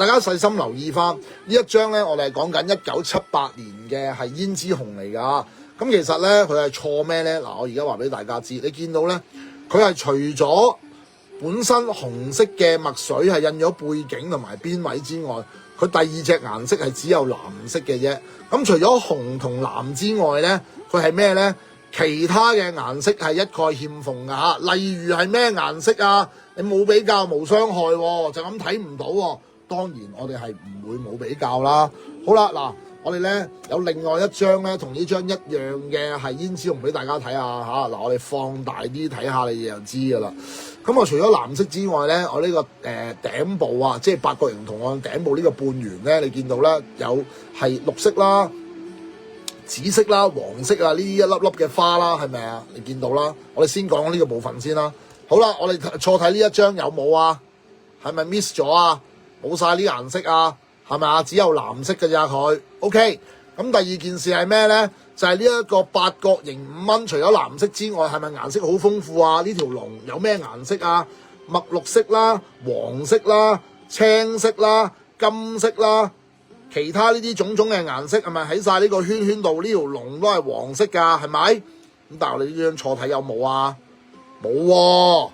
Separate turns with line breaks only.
大家細心留意翻呢一張咧，我哋係講緊1978年嘅係胭脂紅嚟㗎。咁其實咧佢係錯咩咧？嗱，我而家話俾大家知，你見到咧佢係除咗本身紅色嘅墨水係印咗背景同埋邊位之外，佢第二隻顏色係只有藍色嘅啫。咁除咗紅同藍之外咧，佢係咩咧？其他嘅顏色係一概欠奉㗎嚇。例如係咩顏色啊？你冇比較冇傷害喎，就咁睇唔到喎。當然我哋係唔會冇比較啦。好啦，嗱，我哋咧有另外一張咧同呢張一樣嘅係胭脂紅俾大家睇下嚇。嗱，我哋放大啲睇下，你就知㗎啦。咁我除咗藍色之外咧，我呢個頂部啊，即係八角形圖案頂部呢個半圓咧，你見到咧有係綠色啦、紫色啦、黃色啊呢一粒粒嘅花啦，係咪啊？你見到啦。我哋先講呢個部分先啦。好啦，我哋錯睇呢一張有冇啊？係咪 miss 咗啊？冇晒呢顏色啊？係咪啊？只有藍色嘅咋佢。OK。咁第二件事係咩咧？就係呢一個八角形5蚊，除咗藍色之外，係咪顏色好豐富啊？呢條龍有咩顏色啊？墨綠色啦、黃色啦、青色啦、金色啦，其他呢啲種種嘅顏色係咪喺晒呢個圈圈度？呢條龍都係黃色㗎，係咪？咁但係我哋呢張錯睇有冇啊？冇喎。